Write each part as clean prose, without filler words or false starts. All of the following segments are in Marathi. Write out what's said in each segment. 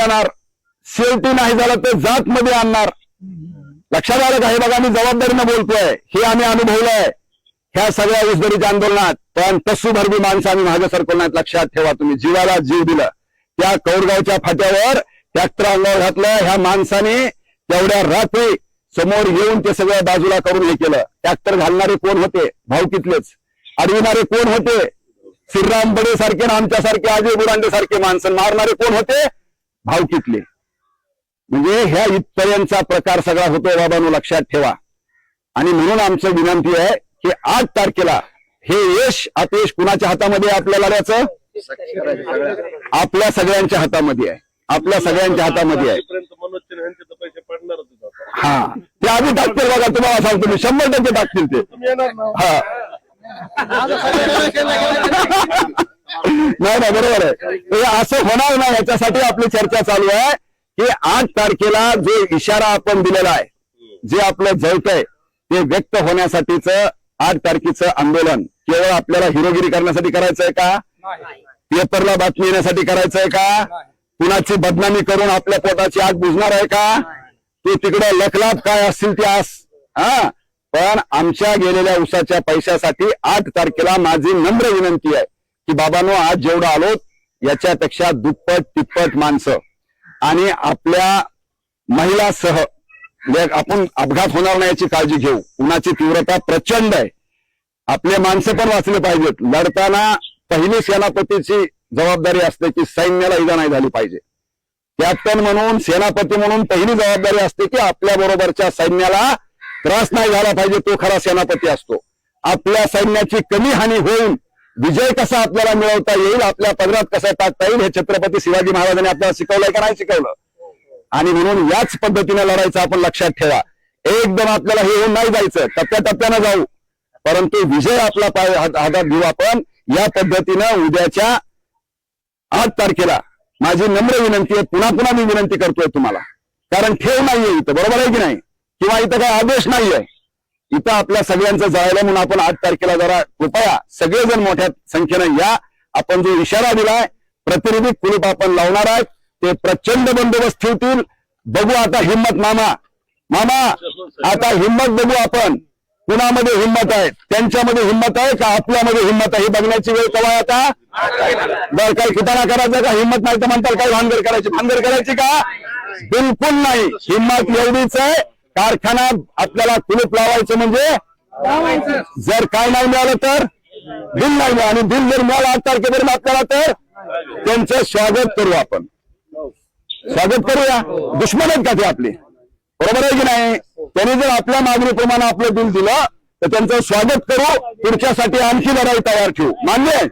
जाणार, शेवटी नाही झालं तर जात मध्ये आणणार. लक्षात आलं का? हे बघा मी जबाबदारीनं बोलतोय, हे आम्ही अनुभवलंय ह्या सगळ्या ऊसदरीच्या आंदोलनात. पण तसू भरबी माणसं आम्ही मागे सरकवलं नाहीत. लक्षात ठेवा, तुम्ही जीवाला जीव दिलं. त्या कौडगावच्या फाट्यावर ट्रॅक्टर अंगावर घातलं, ह्या माणसाने तेवढ्या रात्री समोर येऊन ते सगळं बाजूला करून हे केलं. ट्रॅक्टर घालणारे कोण होते? भावकीतलेच. अडविणारे कोण होते? श्रीराम बडे सारखे ना आमच्यासारखे अजय बुरांडे सारखे माणसं. मारणारे कोण होते? भावकीतले. म्हणजे ह्या इथपर्यंतचा प्रकार सगळा होतो बाबांनो, लक्षात ठेवा. आणि म्हणून आमचं विनंती आहे की 8 तारखेला हे यश अपयश कुणाच्या हातामध्ये आहे? आपल्या लढ्याचं आपल्या सगळ्यांच्या हातामध्ये आहे. आपल्या सगळ्यांच्या हातामध्ये आहे. हा, ते आधी टाकतील बघा, तुम्हाला सांगतो मी, 100% टाकतील ते. हा नाही ना, बरोबर आहे. असं होणार नाही, याच्यासाठी आपली चर्चा चालू आहे की 8 तारखेला जो इशारा आपण दिलेला आहे, जे आपलं जळतंय ते व्यक्त होण्यासाठीच 8 तारखेचं आंदोलन केवळ आपल्याला हिरोगिरी करण्यासाठी करायचंय का? पेपरला बातमी येण्यासाठी करायचंय का? कुणाची बदनामी करून आपल्या पोटाची आग बुजणार आहे का? ते तिकडे लखलाप काय असतील ते आस. हा, पण आमच्या गेलेल्या उसाच्या पैशासाठी 8 तारखेला माझी नम्र विनंती आहे की बाबांनो, आज जेवढं आलो याच्यापेक्षा दुप्पट तिप्पट माणसं आणि आपल्या महिलासह आपण अपघात होणार नाही याची काळजी घेऊ. उन्हाची तीव्रता प्रचंड आहे. आपले माणसं पण वाचले पाहिजेत. लढताना पहिली सेनापतीची जबाबदारी असते की सैन्याला इजा नाही झाली पाहिजे. कॅप्टन म्हणून, सेनापती म्हणून पहिली जबाबदारी असते की आपल्या बरोबरच्या सैन्याला त्रास नाही झाला पाहिजे. तो खरा सेनापती असतो. आपल्या सैन्याची कमी हानी होऊन विजय कसा आपल्याला मिळवता येईल, आपल्या पदरात कसा टाकता येईल, हे छत्रपती शिवाजी महाराजांनी आपल्याला शिकवलंय का नाही शिकवलं? आणि म्हणून याच पद्धतीने लढायचं. आपण लक्षात ठेवा, एकदम आपल्याला हे होऊन नाही जायचं, टप्प्याटप्प्यानं जाऊ, परंतु विजय आपला हातात घेऊ आपण. या पद्धतीनं उद्याच्या 8 तारखेला माझी नम्र विनंती आहे, पुन्हा पुन्हा मी विनंती करतोय तुम्हाला, कारण ठेव नाहीये इथं, बरोबर आहे की नाही? किंवा इथं काही आदेश नाहीये. इथं आपल्या सगळ्यांचं जायला म्हणून आपण 8 तारखेला जरा कृपया सगळेजण मोठ्या संख्येनं या. आपण जो इशारा दिलाय, प्रतिनिधी कुलूप आपण लावणार आहेत, ते प्रचंड बंदोबस्त ठेवतील. बघू आता हिम्मत. मामा आता हिम्मत बघू आपण, कुणामध्ये हिम्मत आहे, त्यांच्यामध्ये हिम्मत आहे का आपल्यामध्ये हिम्मत आहे, हे बघण्याची वेळ केव्हा आता? बरं, काही कुटाणा करायचा का? हिम्मत नाही तर म्हणताल काही भानगड करायची का? बिलकुल नाही. हिम्मत एवढीच आहे, कारखाना आपल्याला कुलूप लावायचं म्हणजे जर काय नाही मिळालं तर बिल नाही मिळालं, आणि बिल जर मिळालं 8 तारखेपर्यंत आपल्याला तर त्यांचं स्वागत करू. आपण स्वागत करूया. दुश्मन आहेत का ते आपले? बरोबर आहे की नाही? त्यांनी जर आपल्या मागणीप्रमाणे आपलं बिल दिलं तर त्यांचं स्वागत करू. पुढच्यासाठी आणखी लढाई तयार ठेवू. मान्य आहे?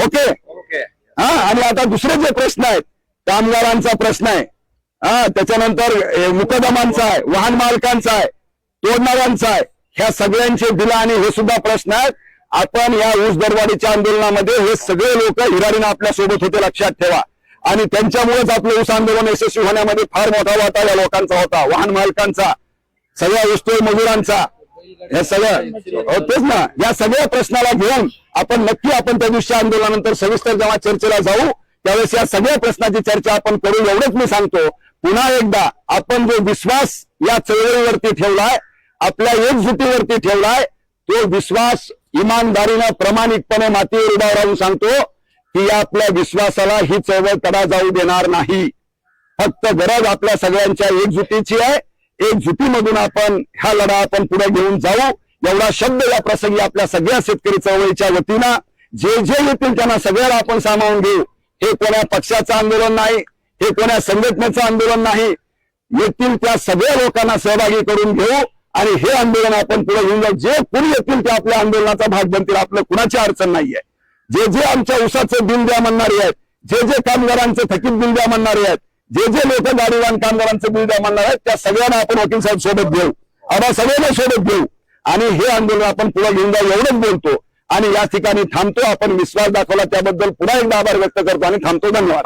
ओके. हा, आणि आता दुसरे जे प्रश्न आहेत, कामगारांचा प्रश्न आहे, त्याच्यानंतर मुकदमांचा आहे, वाहन मालकांचा आहे, तोडणाऱ्यांचा आहे, ह्या सगळ्यांचे बिल आणि हे सुद्धा प्रश्न आहेत. आपण या ऊस दरवाढीच्या आंदोलनामध्ये हे सगळे लोक हिरारीनं आपल्या सोबत होते, लक्षात ठेवा. आणि त्यांच्यामुळेच आपलं ऊस आंदोलन यशस्वी होण्यामध्ये फार मोठा वाटा या लोकांचा होता, वाहन मालकांचा, सगळ्या ऊसतोड मजुरांचा, हे सगळं तेच ना. या सगळ्या प्रश्नाला घेऊन आपण नक्की त्या दिवशी आंदोलनानंतर सविस्तर जेव्हा चर्चेला जाऊ त्यावेळेस या सगळ्या प्रश्नाची चर्चा आपण करू. एवढंच मी सांगतो. पुन्हा एकदा आपण जो विश्वास या चळवळीवरती ठेवलाय, आपल्या एकजुटीवरती ठेवलाय, तो विश्वास इमानदारीनं प्रामाणिकपणे मातीवर उभा राहून सांगतो की या आपल्या विश्वासाला ही चळवळ तडा जाऊ देणार नाही. फक्त गरज आपल्या सगळ्यांच्या एकजुटीची आहे. एकजुटीमधून आपण हा लढा आपण पुढे घेऊन जाऊ. एवढा शब्द या प्रसंगी आपल्या सगळ्या शेतकरी चळवळीच्या वतीनं जे येतील त्यांना सगळ्याला आपण सामावून घेऊ. हे कोणा पक्षाचं आंदोलन नाही, हे कोणा संघटनेचं आंदोलन नाही. येतील त्या सगळ्या लोकांना सहभागी करून घेऊ आणि हे आंदोलन आपण पुढे घेऊन जाऊ. जे कुणी येतील ते आपल्या आंदोलनाचा भाग बनतील. आपलं कुणाची अडचण नाहीये. जे आमच्या ऊसाचं बिल द्या म्हणणारे आहेत, जे कामगारांचं थकीत बिल द्या म्हणणारे आहेत, जे लोक गाडीवान कामगारांचं बिल द्या म्हणणार आहेत, त्या सगळ्यांना आपण वकील साहेब सोबत घेऊ, आम्हा सगळ्यांना सोबत घेऊ आणि हे आंदोलन आपण पुढे घेऊन जाऊ. एवढंच बोलतो आणि या ठिकाणी थांबतो. आपण विश्वास दाखवला त्याबद्दल पुन्हा एकदा आभार व्यक्त करतो आणि थांबतो. धन्यवाद.